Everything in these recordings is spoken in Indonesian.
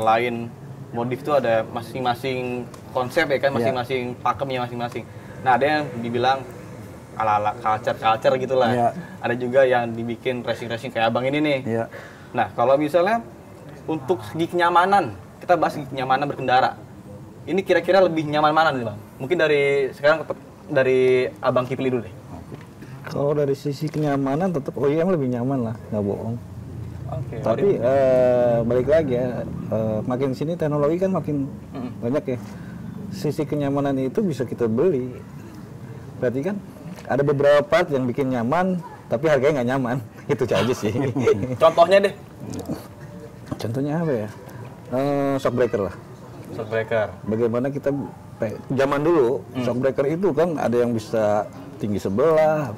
selain modif itu ada masing-masing konsep ya kan, masing-masing pakemnya masing-masing. Nah ada yang dibilang ala-ala culture gitulah. Ada juga yang dibikin racing-racing kayak abang ini nih. Nah kalau misalnya untuk segi kenyamanan, kita bahas segi kenyamanan berkendara. Ini kira-kira lebih nyaman mana nih bang? Mungkin dari sekarang dari abang Kipli dulu deh. Kalau dari sisi kenyamanan tetap OEM lebih nyaman lah, nggak bohong. Tapi balik lagi ya, makin sini teknologi kan makin banyak ya. Sisi kenyamanan itu bisa kita beli. Berarti kan ada beberapa part yang bikin nyaman, tapi harganya nggak nyaman. Itu aja sih. Contohnya deh. Contohnya apa ya? Shock breaker lah. Shock breaker. Bagaimana kita zaman dulu shock breaker itu kan ada yang bisa tinggi sebelah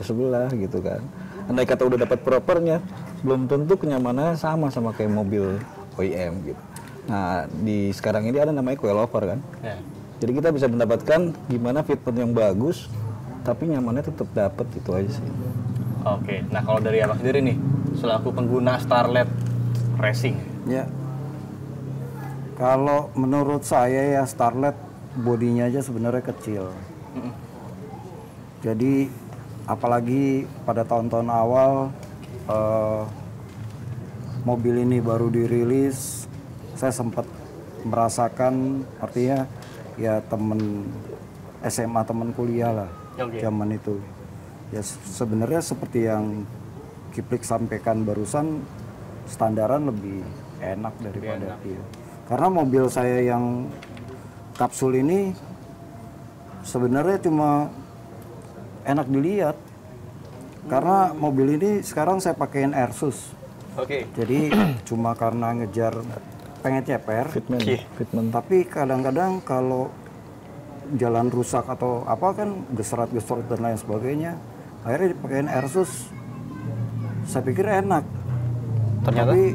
gitu kan. Andai kata udah dapat propernya, belum tentu kenyamanannya sama kayak mobil OEM gitu. Nah, di sekarang ini ada namanya coilover kan. Jadi kita bisa mendapatkan gimana fitment yang bagus, tapi nyamannya tetap dapat, itu aja sih. Oke, nah kalau dari abang sendiri nih, selaku pengguna Starlet Racing. Ya, kalau menurut saya ya Starlet bodinya aja sebenarnya kecil. Jadi apalagi pada tahun-tahun awal mobil ini baru dirilis, saya sempat merasakan, artinya ya temen SMA, temen kuliah lah zaman itu. Ya sebenarnya seperti yang Kiplik sampaikan barusan, standaran lebih enak daripada dia. Karena mobil saya yang kapsul ini sebenarnya cuma enak dilihat. Karena mobil ini sekarang saya pakein Airsus. Jadi cuma karena ngejar pengen ceper, fitment. Tapi kadang-kadang kalau jalan rusak atau apa kan geserat-geserat dan lain sebagainya, akhirnya dipakein Airsus. Saya pikir enak. Ternyata tapi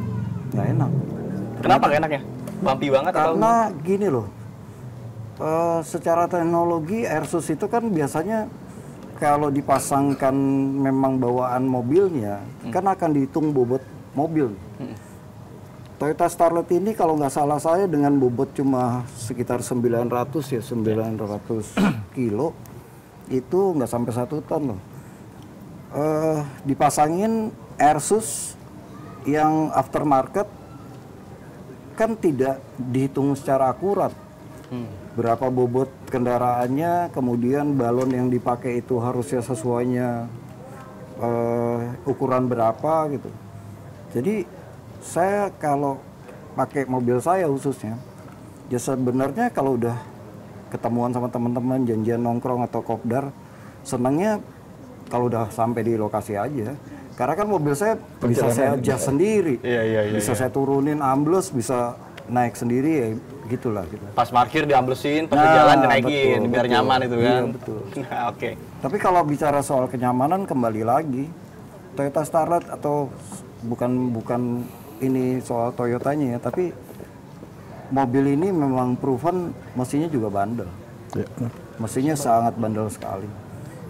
nggak enak. Kenapa nggak enaknya? Bumpy banget karena atau? Gini loh, secara teknologi Airsus itu kan biasanya kalau dipasangkan memang bawaan mobilnya kan akan dihitung bobot mobil. Toyota Starlet ini kalau nggak salah saya dengan bobot cuma sekitar 900 kilo, itu nggak sampai 1 ton loh. Dipasangin Airsus yang aftermarket kan tidak dihitung secara akurat. Berapa bobot kendaraannya, kemudian balon yang dipakai itu harusnya sesuainya ukuran berapa gitu. Jadi saya kalau pakai mobil saya khususnya, ya sebenarnya kalau udah ketemuan sama teman-teman, janjian nongkrong atau kopdar, senangnya kalau udah sampai di lokasi aja. Karena kan mobil saya bisa saya adjust sendiri, bisa saya turunin ambles, bisa naik sendiri ya gitulah. Gitu. Pas parkir diamblesin, pas di jalan dinaikin, biar nyaman itu kan. Iya, betul. Oke. Tapi kalau bicara soal kenyamanan kembali lagi, Toyota Starlet atau bukan ini soal Toyotanya ya, tapi mobil ini memang proven mesinnya juga bandel. Mesinnya sangat bandel sekali.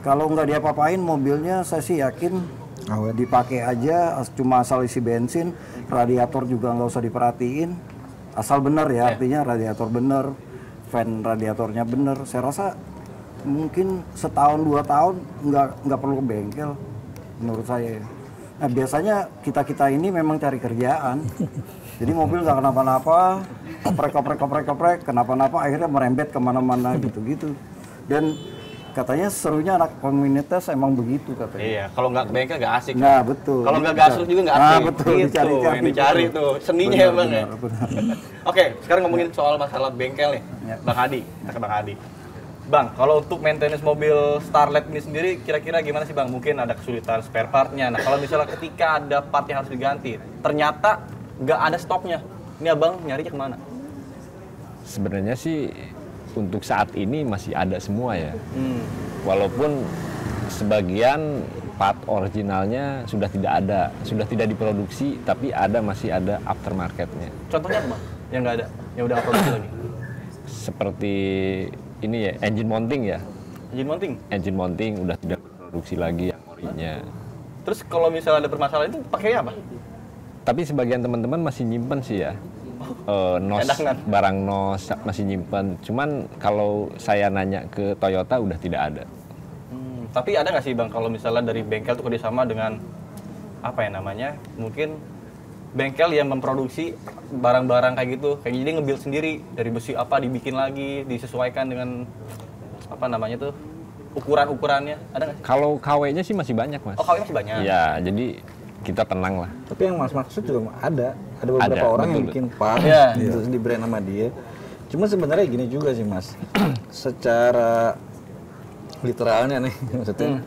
Kalau nggak diapa-apain mobilnya, saya sih yakin dipakai aja, cuma asal isi bensin, radiator juga nggak usah diperhatiin, asal benar ya, artinya radiator benar, fan radiatornya benar. Saya rasa mungkin setahun 2 tahun nggak perlu ke bengkel, menurut saya. Nah biasanya kita ini memang cari kerjaan, jadi mobil nggak kenapa-napa, koprek, kenapa-napa akhirnya merembet kemana-mana gitu-gitu. Dan katanya serunya anak komunitas emang begitu katanya. Iya, kalau nggak ke bengkel nggak asik. Nah betul. Kalau nggak gasrus juga nggak asik. Nah betul, gitu, dicari tuh seninya ya bang ya. Oke, sekarang ngomongin soal masalah bengkel nih, Bang Hadi, kita ke Bang Hadi. Bang, kalau untuk maintenance mobil Starlet ini sendiri, kira-kira gimana sih Bang? Mungkin ada kesulitan spare part-nya. Nah, kalau misalnya ketika ada part yang harus diganti, ternyata nggak ada stoknya. Ini Abang nyarinya kemana? Sebenarnya sih untuk saat ini masih ada semua ya. Walaupun sebagian part originalnya sudah tidak ada, sudah tidak diproduksi, tapi masih ada aftermarketnya. Contohnya apa Bang? Yang nggak ada, yang udah nggak produksi lagi? Seperti ini ya, engine mounting ya. Engine mounting udah tidak produksi lagi yang orinya. Terus kalau misalnya ada permasalahan itu pakai apa? Tapi sebagian teman-teman masih nyimpen sih ya. nos, barang nos masih nyimpen. Cuman kalau saya nanya ke Toyota udah tidak ada. Tapi ada nggak sih Bang, kalau misalnya dari bengkel tuh kerjasama dengan apa ya namanya, mungkin bengkel yang memproduksi barang-barang kayak gitu, kayak jadi nge-build sendiri dari besi apa dibikin lagi, disesuaikan dengan apa namanya tuh ukuran-ukurannya, ada nggak? Kalau KW-nya sih masih banyak, Mas. Oh, KW masih banyak. Ya, jadi kita tenang lah. Tapi yang Mas maksud juga ada beberapa orang yang bikin part terus di brand sama dia. Cuma sebenarnya gini juga sih Mas, secara literalnya nih maksudnya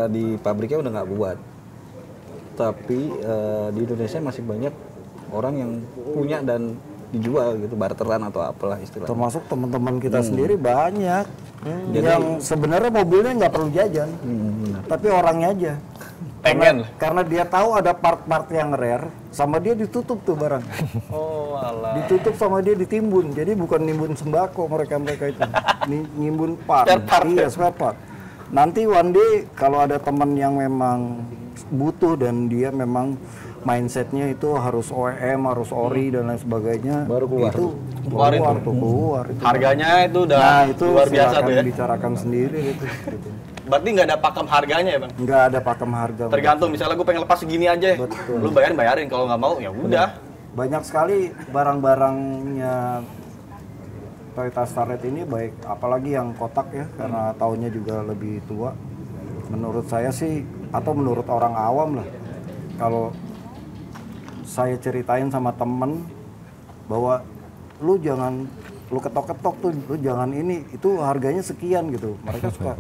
di pabriknya udah nggak buat, tapi di Indonesia masih banyak orang yang punya dan dijual gitu, barteran atau apalah istilahnya. Termasuk teman-teman kita sendiri banyak yang sebenarnya mobilnya nggak perlu jajan, tapi orangnya aja. Karena dia tahu ada part-part yang rare, sama dia ditutup tuh barang. Oh alah. Ditutup sama dia ditimbun, jadi bukan nimbun sembako mereka itu, nimbun part. Iya, spare part. Nanti one day kalau ada teman yang memang butuh dan dia memang mindsetnya itu harus OEM, harus ori dan lain sebagainya, baru keluar. Itu keluar. Harganya itu udah itu luar biasa tuh ya. Bicarakan sendiri itu. Gitu. Berarti nggak ada pakem harganya ya Bang? Nggak ada pakem harga. Tergantung, misalnya gue pengen lepas segini aja, lu bayarin, kalau nggak mau ya udah. Banyak sekali barang-barangnya Toyota Starlet ini, baik apalagi yang kotak ya, karena tahunnya juga lebih tua. Menurut saya sih, atau menurut orang awam lah, kalau saya ceritain sama temen bahwa lu ketok-ketok tuh, lu jangan ini, itu harganya sekian gitu. Mereka suka,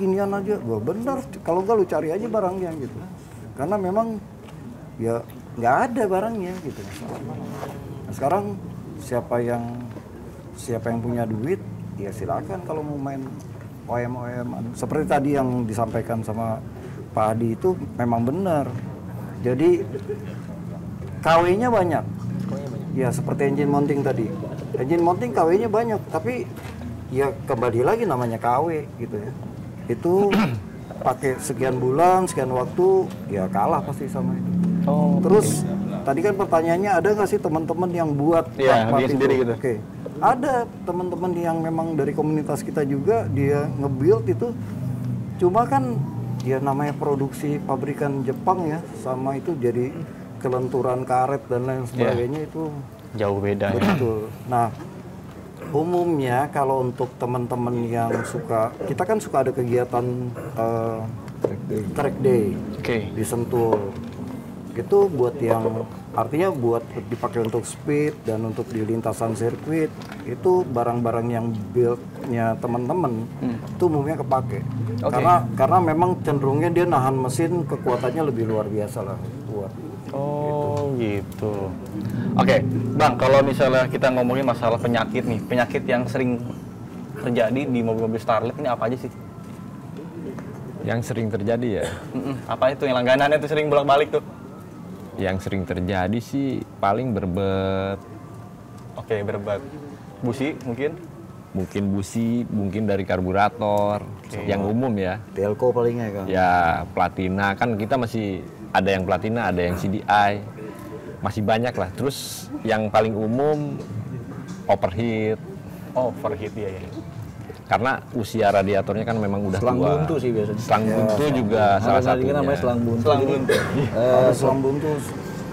ginian aja. Gua bener, kalau enggak lu cari aja barangnya gitu. Karena memang ya nggak ada barangnya gitu. Nah, sekarang siapa yang punya duit, ya silakan kalau mau main OEM. Seperti tadi yang disampaikan sama Pak Adi itu memang benar. Jadi KW-nya banyak. Ya seperti engine mounting tadi. Engine mounting KW-nya banyak, tapi ya kembali lagi namanya KW gitu ya. Itu pakai sekian bulan, sekian waktu, ya kalah pasti sama itu. Terus tadi kan pertanyaannya, ada nggak sih teman-teman yang buat part sendiri gitu? Oke. Ada teman-teman yang memang dari komunitas kita juga, dia nge-build itu. Cuma kan ya namanya produksi pabrikan Jepang ya, sama itu jadi kelenturan karet dan lain sebagainya itu jauh beda. Betul. Nah, umumnya kalau untuk teman-teman yang kita kan suka ada kegiatan track day di Sentul. Itu buat yang artinya buat dipakai untuk speed dan untuk di lintasan sirkuit, itu barang-barang yang build-nya teman-teman itu umumnya kepake. Karena memang cenderungnya dia nahan mesin, kekuatannya lebih luar biasa lah buat. Gitu. Oke, Bang, kalau misalnya kita ngomongin masalah penyakit nih, penyakit yang sering terjadi di mobil-mobil Starlet ini apa aja sih? Yang sering terjadi ya? Apa itu yang langganannya tuh sering bolak-balik tuh? Yang sering terjadi sih paling berbet. Oke, berbet. Busi mungkin? Mungkin busi, mungkin dari karburator. Yang umum ya. Delco palingnya kan? Ya, platina. Kan kita masih ada yang platina, ada yang CDI. Masih banyak lah. Terus yang paling umum overheat. Overheat ya. Karena usia radiatornya kan memang udah selang tua. Selang buntu sih biasanya. Selang buntu juga salah satunya. Namanya selang buntu. Selang buntu.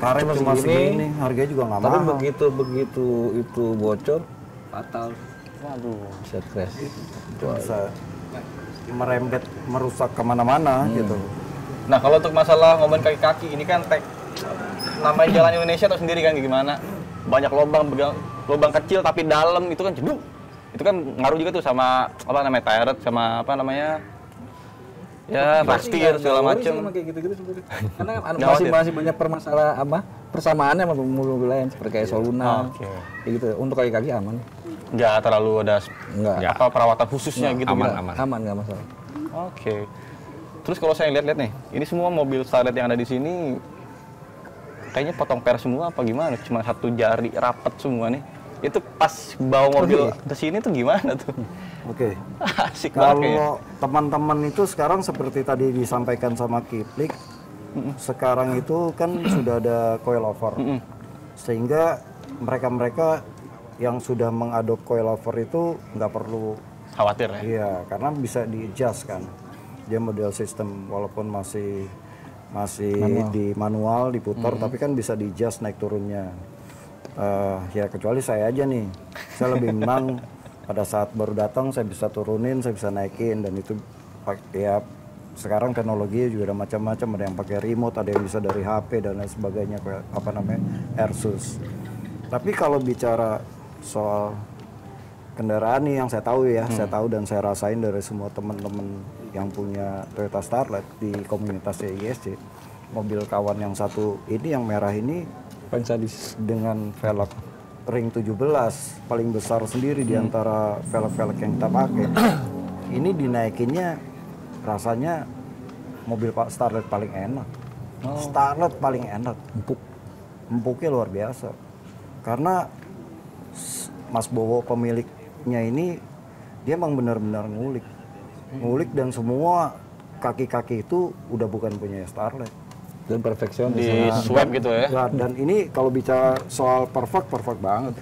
Karet cuma segini, harganya juga nggak mahal. Tapi begitu itu bocor, fatal. Waduh, bisa crash. Bisa merembet, merusak kemana-mana gitu. Nah, kalau untuk masalah ngomongin kaki-kaki, ini kan namanya jalan Indonesia tahu sendiri kan gimana. Banyak lubang kecil tapi dalam itu kan jeduk. Itu kan ngaruh juga tuh sama apa namanya tire, sama apa namanya ya pastir segala macam. Gitu-gitu sebenarnya. Karena masih banyak persamaannya sama mobil-mobil lain seperti kayak Soluna. Gitu. Untuk kaki-kaki aman. Nggak terlalu ada apa perawatan khususnya gitu. Aman nggak masalah. Oke. Terus kalau saya lihat-lihat nih, ini semua mobil Starlet yang ada di sini kayaknya potong per semua apa gimana? Cuma satu jari rapet semua nih. Itu pas bawa mobil ke sini tuh gimana tuh? Oke. Asik banget. Kalau teman-teman itu sekarang seperti tadi disampaikan sama Kiplik, sekarang itu kan sudah ada coil over. Sehingga mereka-mereka yang sudah mengadop coilover itu nggak perlu Khawatir ya. iya, karena bisa di-adjust kan. Dia model sistem walaupun masih di manual diputar, tapi kan bisa di-adjust naik turunnya. Ya kecuali saya aja nih, saya lebih menang pada saat baru datang saya bisa turunin, saya bisa naikin, dan itu ya sekarang teknologi juga ada macam-macam, ada yang pakai remote, ada yang bisa dari HP dan lain sebagainya, kayak apa namanya Airsus. Tapi kalau bicara soal kendaraan nih yang saya tahu ya, saya tahu dan saya rasain dari semua teman-teman yang punya Toyota Starlet di komunitas ISC, mobil kawan yang satu ini yang merah ini Pensadis. dengan velg ring 17 paling besar sendiri di antara velg-velg yang kita pakai. Ini dinaikinnya rasanya mobil Pak Starlet paling enak. Starlet paling enak. Empuknya luar biasa. Karena Mas Bowo pemiliknya ini dia emang benar-benar ngulik dan semua kaki-kaki itu udah bukan punya Starlet. Dan perfeksionis. Di swab gitu ya. Dan ini kalau bicara soal perfect banget.